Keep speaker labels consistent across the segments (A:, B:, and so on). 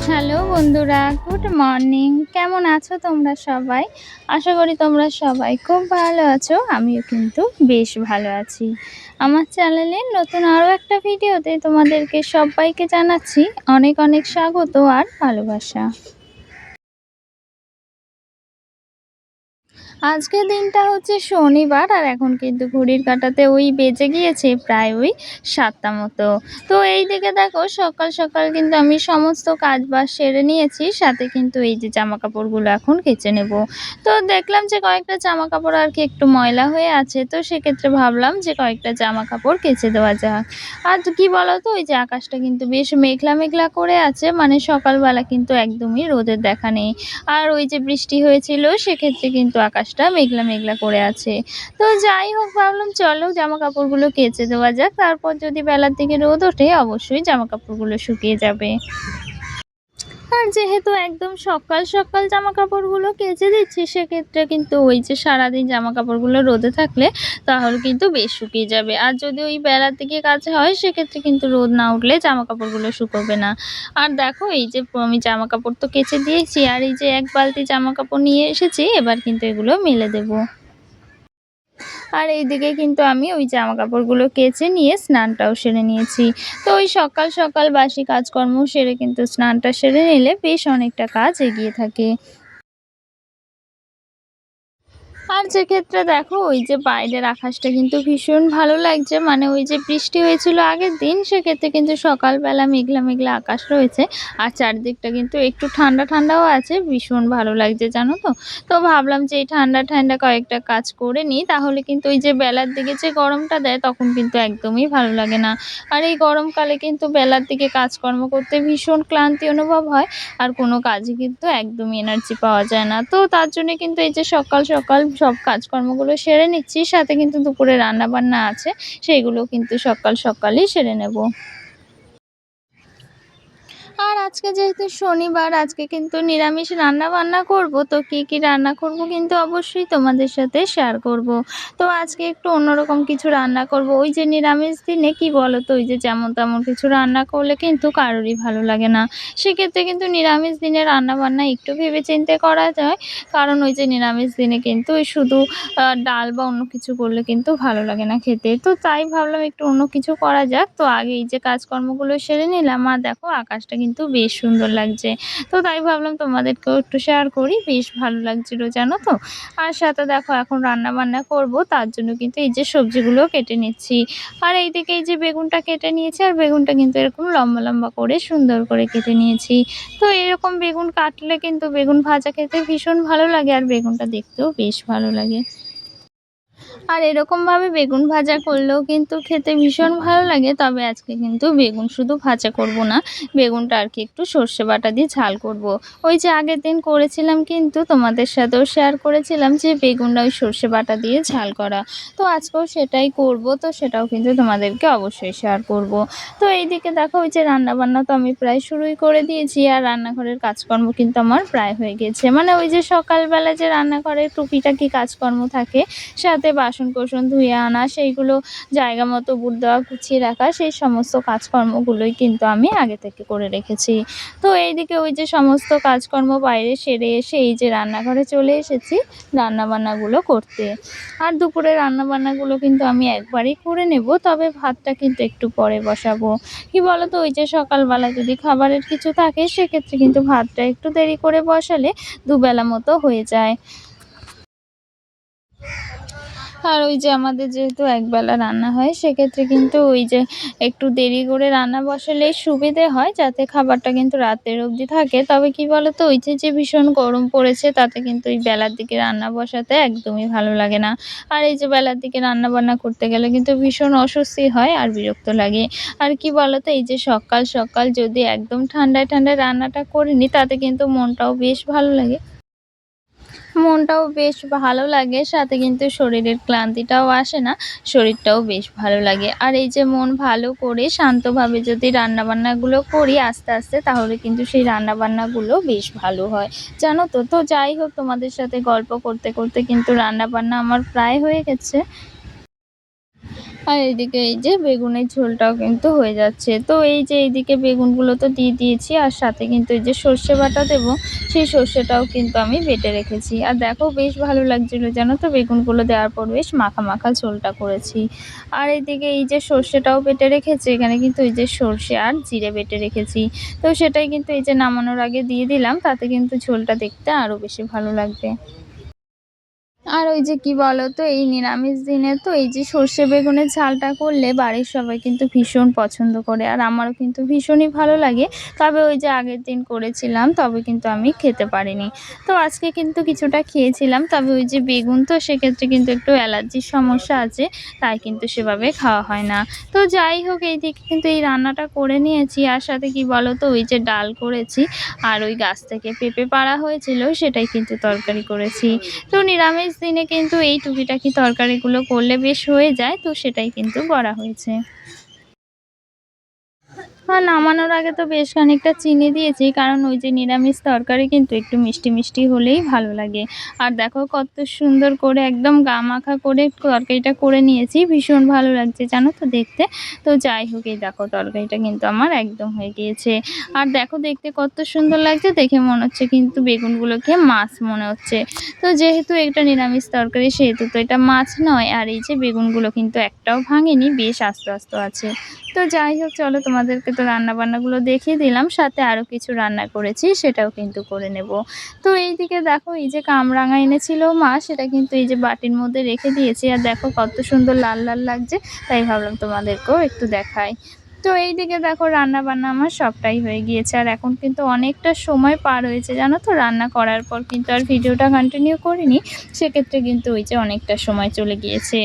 A: Hello বন্ধুরা, good morning. কেমন আছো তোমরা সবাই? আশা করি তোমরা সবাই খুব ভালো আছো। আমিও কিন্তু বেশ ভালো আছি। আমার চ্যানেলের নতুন আরও একটা ভিডিওতে তোমাদেরকে সবাইকে জানাচ্ছি অনেক অনেক স্বাগত আর ভালোবাসা। আজকের দিনটা হচ্ছে শনিবার আর এখন কিন্তু ঘড়ির কাঁটাতে ওই বেজে গিয়েছে প্রায় ওই ৭টা মতো। তো এই দিকে দেখো সকাল সকাল কিন্তু আমি সমস্ত কাজবাজ সেরে নিয়েছি। সাথে কিন্তু এই যে জামাকাপড়গুলো এখন কেচে নেব। তো দেখলাম যে কয়েকটা জামাকাপড় আর কি একটু ময়লা হয়ে আছে। তো সেক্ষেত্রে ভাবলাম যে কয়েকটা জামাকাপড় কেচে দেওয়া যাক। আর কি বলতো ওই যে আকাশটা কিন্তু বেশ মেঘলা মেঘলা করে আছে। মানে সকালবেলা কিন্তু একদমই রোদের দেখা নেই। আর ওই যে বৃষ্টি হয়েছিল সেক্ষেত্রে কিন্তু আকাশটা মেঘলা মেঘলা করে আছে। তো যাই হোক ভাবলাম চলো জামাকাপড়গুলো কেচে দেওয়া যাক। তারপর যদি বেলার দিকে রোদ ওঠে অবশ্যই জামাকাপড়গুলো শুকিয়ে যাবে। আর যেহেতু একদম সকাল সকাল জামাকাপড়গুলো কেচে দিচ্ছি সেক্ষেত্রে কিন্তু ওই যে সারাদিন জামাকাপড়গুলো রোদে থাকলে তাহলে কিন্তু বেশ শুকিয়ে যাবে। আর যদি ওই বেলার দিকে কাচা হয় সেক্ষেত্রে কিন্তু রোদ না উঠলে জামাকাপড়গুলো শুকোবে না। আর দেখো এই যে আমি জামাকাপড় তো কেচে দিয়েছি আর এই যে এক বালতি জামাকাপড় নিয়ে এসেছি, এবার কিন্তু এগুলো মেলে দেবো। আর এইদিকে কিন্তু আমি ওই জামাকাপড়গুলো কেচে নিয়ে স্নানটাও সেরে নিয়েছি। তো ওই সকাল সকাল বাসি কাজকর্ম সেরে কিন্তু স্নানটা সেরে নিলে বেশ অনেকটা কাজ এগিয়ে থাকে। আর যেক্ষেত্রে দেখো ওই যে বাইরের আকাশটা কিন্তু ভীষণ ভালো লাগছে। মানে ওই যে বৃষ্টি হয়েছিল আগের দিন সেক্ষেত্রে কিন্তু সকালবেলা মেঘলা মেঘলা আকাশ রয়েছে। আর চারদিকটা কিন্তু একটু ঠান্ডা ঠান্ডাও আছে। ভীষণ ভালো লাগছে জানো তো? তো ভাবলাম যে এই ঠান্ডা ঠান্ডা কয়েকটা কাজ করে নিই, তাহলে কিন্তু ওই যে বেলার দিকে যে গরমটা দেয় তখন কিন্তু একদমই ভালো লাগে না। আর এই গরমকালে কিন্তু বেলার দিকে কাজকর্ম করতে ভীষণ ক্লান্তি অনুভব হয়। আর কোনো কাজে কিন্তু একদমই এনার্জি পাওয়া যায় না। তো তার জন্যে কিন্তু এই যে সকাল সকাল সব কাজকর্মগুলো সেরে নিচ্ছি। সাথে কিন্তু দুপুরে রান্নাবান্না আছে, সেইগুলো কিন্তু সকাল সকালই সেরে নেব। আর আজকে যেহেতু শনিবার, আজকে কিন্তু নিরামিষ রান্না-বান্না করব। তো কি রান্না করব কিন্তু অবশ্যই তোমাদের সাথে শেয়ার করব। তো আজকে একটু অন্যরকম কিছু রান্না করব। ওই যে নিরামিষ দিনে কি বলো তো, ওই যে যেমন তেমন কিছু রান্না করলে কিন্তু কারোরই ভালো লাগে না। সেক্ষেত্রে কিন্তু নিরামিষ দিনে রান্না-বান্না একটু ভেবেচিন্তে করা যায়। কারণ ওই যে নিরামিষ দিনে কিন্তু ওই শুধু ডাল বা অন্য কিছু করলে কিন্তু ভালো লাগে না খেতে। তো তাই ভাবলাম একটু অন্য কিছু করা যাক। তো আগে এই যে কাজকর্মগুলো সেরে নিলাম। আর দেখো আকাশটা কিন্তু বেশ সুন্দর লাগছে। তো তাই ভাবলাম তোমাদেরকেও একটু শেয়ার করি। বেশ ভালো লাগছিল জানো তো? আর সাথে দেখো এখন রান্না-বান্না করব, তার জন্য কিন্তু এই যে সবজিগুলো কেটে নিচ্ছি। আর এইদিকে এই যে বেগুনটা কেটে নিয়েছি আর বেগুনটা কিন্তু এরকম লম্বা লম্বা করে সুন্দর করে কেটে নিয়েছি। তো এরকম বেগুন কাটলে কিন্তু বেগুন ভাজা খেতে ভীষণ ভালো লাগে আর বেগুনটা দেখতেও বেশ ভালো লাগে। আর এরকমভাবে বেগুন ভাজা করলেও কিন্তু খেতে ভীষণ ভালো লাগে। তবে আজকে কিন্তু বেগুন শুধু ভাজা করব না, বেগুনটা আর কি একটু সর্ষে বাটা দিয়ে ঝাল করব। ওই যে আগের দিন করেছিলাম কিন্তু তোমাদের সাথেও শেয়ার করেছিলাম যে বেগুনটা ওই সর্ষে বাটা দিয়ে ঝাল করা। তো আজকেও সেটাই করব, তো সেটাও কিন্তু তোমাদেরকে অবশ্যই শেয়ার করব। তো এইদিকে দেখো ওই যে রান্নাবান্না তো আমি প্রায় শুরুই করে দিয়েছি আর রান্নাঘরের কাজকর্ম কিন্তু আমার প্রায় হয়ে গেছে। মানে ওই যে সকালবেলা যে রান্নাঘরের টুকিটাকি কাজকর্ম থাকে, সাথে বাসন-কোসন ধুয়ে আনা, সেইগুলো জায়গা মতো বুট দেওয়া, গুছিয়ে রাখা, সেই সমস্ত কাজকর্মগুলোই কিন্তু আমি আগে থেকে করে রেখেছি। তো এইদিকে ওই যে সমস্ত কাজকর্ম বাইরে সেরে এসে এই যে রান্নাঘরে চলে এসেছি রান্নাবান্নাগুলো করতে। আর দুপুরে রান্নাবান্নাগুলো কিন্তু আমি একবারেই করে নেব, তবে ভাতটা কিন্তু একটু পরে বসাবো। কি বলো তো, ওই যে সকালবেলা যদি খাবারের কিছু থাকে সেক্ষেত্রে কিন্তু ভাতটা একটু দেরি করে বসালে দুবেলা মতো হয়ে যায়। আর ওই যে আমাদের যেহেতু একবেলা রান্না হয় সেক্ষেত্রে কিন্তু ওই যে একটু দেরি করে রান্না বসালেই সুবিধে হয়, যাতে খাবারটা কিন্তু রাতের অবধি থাকে। তবে কি বলতো, ওই যে ভীষণ গরম পড়েছে তাতে কিন্তু ওই বেলার দিকে রান্না বসাতে একদমই ভালো লাগে না। আর এই যে বেলার দিকে রান্নাবান্না করতে গেলে কিন্তু ভীষণ অস্বস্তি হয় আর বিরক্ত লাগে। আর কি বলতো, এই যে সকাল সকাল যদি একদম ঠান্ডায় ঠান্ডায় রান্নাটা করে নিই তাতে কিন্তু মনটাও বেশ ভালো লাগে। মনটাও বেশ ভালো লাগে, সাথে কিন্তু শরীরের ক্লান্তিটাও আসে না, শরীরটাও বেশ ভালো লাগে। আর এই যে মন ভালো করে শান্তভাবে যদি রান্নাবান্নাগুলো করি আস্তে আস্তে, তাহলে কিন্তু সেই রান্নাবান্নাগুলো বেশ ভালো হয় জানো তো? তো যাই হোক, তোমাদের সাথে গল্প করতে করতে কিন্তু রান্নাবান্না আমার প্রায় হয়ে গেছে। আর এদিকে এই যে বেগুনের ঝোলটাও কিন্তু হয়ে যাচ্ছে। তো এই যে এইদিকে বেগুনগুলো তো দিয়ে দিয়েছি আর সাথে কিন্তু এই যে সর্ষে বাটা দেবো, সেই সর্ষেটাও কিন্তু আমি বেটে রেখেছি। আর দেখো বেশ ভালো লাগছিল জানো তো বেগুনগুলো দেওয়ার পর বেশ মাখা, মাখা ঝোলটা করেছি। আর এদিকে এই যে সর্ষেটাও বেটে রেখেছি, এখানে কিন্তু এই যে সর্ষে আর জিরে বেটে রেখেছি। তো সেটাই কিন্তু এই যে নামানোর আগে দিয়ে দিলাম, তাতে কিন্তু ঝোলটা দেখতে আরো বেশি ভালো লাগবে। আর ওই যে কি বলতো এই নিরামিষ দিনে তো এই যে সর্ষে বেগুনের ঝালটা করলে বাড়ির সবাই কিন্তু ভীষণ পছন্দ করে আর আমারও কিন্তু ভীষণই ভালো লাগে। তবে ওই যে আগের দিন করেছিলাম তবে কিন্তু আমি খেতে পারিনি। তো আজকে কিন্তু কিছুটা খেয়েছিলাম, তবে ওই যে বেগুন তো সেক্ষেত্রে কিন্তু একটু অ্যালার্জির সমস্যা আছে, তাই কিন্তু সেভাবে খাওয়া হয় না। তো যাই হোক এইদিকে কিন্তু এই রান্নাটা করে নিয়েছি আর সাথে কি বলতো ওই যে ডাল করেছি আর ওই গাছ থেকে পেঁপে পাড়া হয়েছিল সেটাই কিন্তু তরকারি করেছি। তো নিরামিষ দিনে কিন্তু এই টুকিটাকি তরকারিগুলো করলে বেশ হয়ে যায়, তো সেটাই কিন্তু করা হয়েছে। নামানোর আগে তো বেশ খানিকটা চিনি দিয়েছি, কারণ ওই যে নিরামিষ তরকারি কিন্তু একটু মিষ্টি, মিষ্টি হলেই ভালো লাগে। আর দেখো কত সুন্দর করে একদম গা মাখা করে তরকারিটা করে নিয়েছি। ভীষণ ভালো লাগছে জানো তো দেখতে। তো যাই হোক এই দেখো তরকারিটা কিন্তু আমার একদম হয়ে গিয়েছে। আর দেখো দেখতে কত সুন্দর লাগছে, দেখে মনে হচ্ছে কিন্তু বেগুনগুলোকে মাছ মনে হচ্ছে। তো যেহেতু এটা নিরামিষ তরকারি সেহেতু তো এটা মাছ নয়। আর এই যে বেগুনগুলো কিন্তু একটাও ভাঙেনি, বেশ আস্ত, আস্ত আছে। তো যাই হোক চলো তোমাদেরকে তো রান্নাবান্নাগুলো দেখিয়ে দিলাম, সাথে আরো কিছু রান্না করেছি সেটাও কিন্তু করে নেব। তো এইদিকে দেখো এই যে কামরাঙা এনেছিল মা, সেটা কিন্তু এই যে বাটির মধ্যে রেখে দিয়েছি আর দেখো কত সুন্দর লাল লাল লাগছে, তাই ভাবলাম তোমাদেরকেও একটু দেখাই। তো এইদিকে দেখো রান্না বান্না আমার সবটাই হয়ে গিয়েছে আর এখন কিন্তু অনেকটা সময় পার হয়েছে জানো তো, রান্না করার পর কিন্তু আর ভিডিওটা কন্টিনিউ করিনি, সেক্ষেত্রে কিন্তু ওই যে অনেকটা সময় চলে গিয়েছে।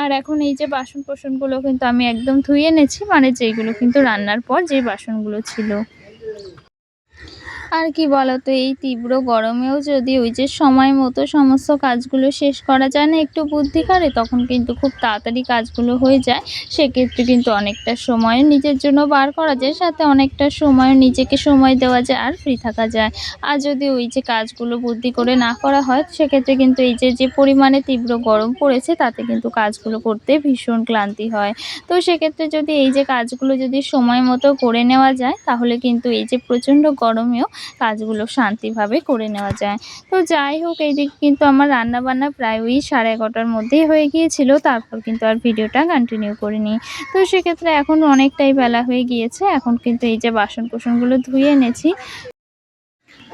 A: আর এখন এই যে বাসন-কোসনগুলো কিন্তু আমি একদম ধুয়ে এনেছি, মানে যেইগুলো কিন্তু রান্নার পর যে বাসনগুলো ছিল। আর কি বলতো এই তীব্র গরমেও যদি ওই যে সময় মতো সমস্ত কাজগুলো শেষ করা যায় না একটু বুদ্ধি করে, তখন কিন্তু খুব তাড়াতাড়ি কাজগুলো হয়ে যায়। সেক্ষেত্রে কিন্তু অনেকটা সময় নিজের জন্য বার করা যায়, সাথে অনেকটা সময় নিজেকে সময় দেওয়া যায় আর ফ্রি থাকা যায়। আর যদি ওই যে কাজগুলো বুদ্ধি করে না করা হয় সেক্ষেত্রে কিন্তু এই যে যে পরিমাণে তীব্র গরম পড়েছে তাতে কিন্তু কাজগুলো করতে ভীষণ ক্লান্তি হয়। তো সেক্ষেত্রে যদি এই যে কাজগুলো যদি সময় মতো করে নেওয়া যায় তাহলে কিন্তু এই যে প্রচণ্ড গরমেও কাজগুলো শান্তিভাবে করে নেওয়া যায়। তো যাই হোক এইদিকে কিন্তু আমার রান্নাবান্না প্রায় ওই 11:30টার মধ্যেই হয়ে গিয়েছিল। তারপর কিন্তু আর ভিডিওটা কন্টিনিউ করিনি। তো সেক্ষেত্রে এখন অনেকটাই বেলা হয়ে গিয়েছে। এখন কিন্তু এই যে বাসন-কোসনগুলো ধুয়ে এনেছি।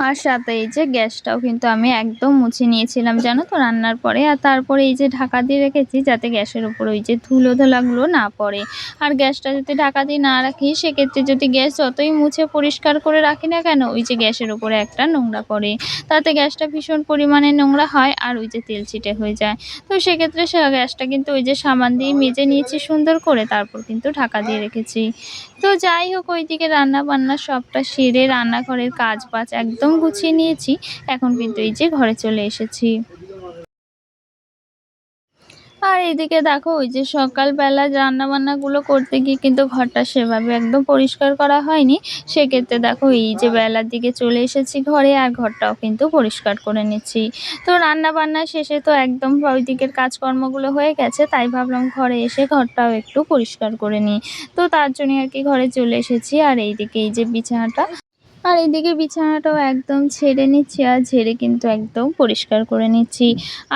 A: আর সাথে এই যে গ্যাসটাও কিন্তু আমি একদম মুছে নিয়েছিলাম জানো তো রান্নার পরে। আর তারপরে এই যে ঢাকা দিয়ে রেখেছি যাতে গ্যাসের উপর ওই যে ধুলো-ধোলাগুলো না পড়ে। আর গ্যাসটা যদি ঢাকা দিয়ে না রাখি সেক্ষেত্রে যদি গ্যাস যতই মুছে পরিষ্কার করে রাখি না কেন ওই যে গ্যাসের উপরে একটা নোংরা পড়ে। তাতে গ্যাসটা ভীষণ পরিমাণে নোংরা হয় আর ওই যে তেল চিটে হয়ে যায়। তো সেক্ষেত্রে গ্যাসটা কিন্তু ওই যে সাবান দিয়ে মেজে নিয়েছি সুন্দর করে, তারপর কিন্তু ঢাকা দিয়ে রেখেছি। তো যাই হোক ওইদিকে রান্না-বান্না সবটা সেরে রান্নাঘরের কাজ-বাজ একদম গুছিয়ে নিয়েছি। এখন কিন্তু এই যে ঘরে চলে এসেছি। আর এদিকে দেখো ওই যে সকালবেলা রান্নাবান্নাগুলো করতে গিয়ে কিন্তু ঘরটা সেভাবে একদম পরিষ্কার করা হয়নি। সেক্ষেত্রে দেখো এই যে বেলার দিকে চলে এসেছি ঘরে আর ঘরটাও কিন্তু পরিষ্কার করে নিচ্ছি। তো রান্নাবান্না শেষে তো একদম ওই দিকের কাজকর্মগুলো হয়ে গেছে, তাই ভাবলাম ঘরে এসে ঘরটাও একটু পরিষ্কার করে নিই। তো তার জন্যই আর কি ঘরে চলে এসেছি আর এইদিকে এই যে বিছানাটা আর এদিকে বিছানাটাও একদম ঝেড়ে নিচ্ছি আর ঝেড়ে কিন্তু একদম পরিষ্কার করে নিচ্ছি।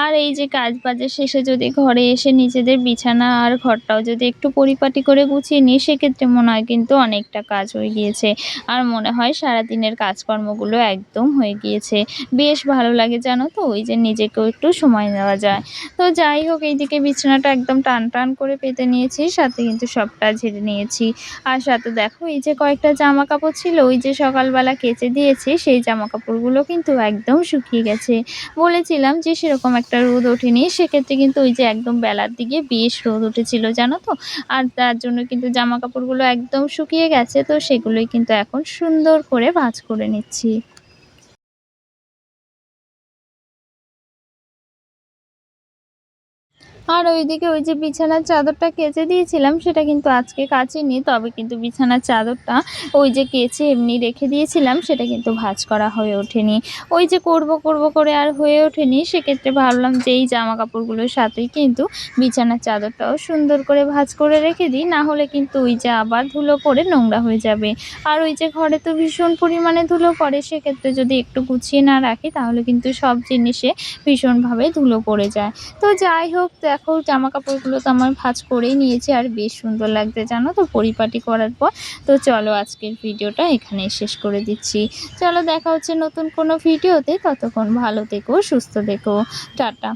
A: আর এই যে কাজবাজের শেষে যদি ঘরে এসে নিজেদের বিছানা আর ঘরটাও যদি একটু পরিপাটি করে গুছিয়ে নিই সেক্ষেত্রে মনে হয় কিন্তু অনেকটা কাজ হয়ে গিয়েছে। আর মনে হয় সারাদিনের কাজকর্মগুলো একদম হয়ে গিয়েছে। বেশ ভালো লাগে জানো তো ওই যে নিজেকেও একটু সময় দেওয়া যায়। তো যাই হোক এইদিকে বিছানাটা একদম টান, টান করে পেতে নিয়েছি, সাথে কিন্তু সবটা ঝেড়ে নিয়েছি। আর সাথে দেখো এই যে কয়েকটা জামাকাপড় ছিল ওই যে সকালবেলা কেচে দিয়েছি সেই জামাকাপড়গুলো কিন্তু একদম শুকিয়ে গেছে। বলেছিলাম যে সেরকম একটা রোদ ওঠেনি, সেক্ষেত্রে কিন্তু ওই যে একদম বেলার দিকে বেশ রোদ উঠেছিল জানো তো। আর তার জন্য কিন্তু জামাকাপড়গুলো একদম শুকিয়ে গেছে, তো সেগুলোই কিন্তু এখন সুন্দর করে ভাঁজ করে নিচ্ছি। আর ওইদিকে ওই যে বিছানার চাদরটা কেচে দিয়েছিলাম সেটা কিন্তু আজকে কাচিনি। তবে কিন্তু বিছানার চাদরটা ওই যে কেচে এমনি রেখে দিয়েছিলাম সেটা কিন্তু ভাঁজ করা হয়ে ওঠেনি। ওই যে করব করে আর হয়ে ওঠেনি। সেক্ষেত্রে ভাবলাম যে এই জামাকাপড়গুলোর সাথেই কিন্তু বিছানার চাদরটাও সুন্দর করে ভাঁজ করে রেখে দিই। না হলে কিন্তু ওই যে আবার ধুলো পড়ে নোংরা হয়ে যাবে। আর ওই যে ঘরে তো ভীষণ পরিমাণে ধুলো পড়ে, সেক্ষেত্রে যদি একটু গুছিয়ে না রাখি তাহলে কিন্তু সব জিনিসে ভীষণভাবে ধুলো পড়ে যায়। তো যাই হোক, দেখো জামাকাপড়গুলো তো আমার ভাঁজ করেই নিয়েছি আর বেশ সুন্দর লাগছে জানো তো পরিপাটি করার পর। তো চলো আজকের ভিডিওটা এখানেই শেষ করে দিচ্ছি। চলো দেখা হচ্ছে নতুন কোনো ভিডিওতে, ততক্ষণ ভালো থেকো, সুস্থ থেকো, টাটা।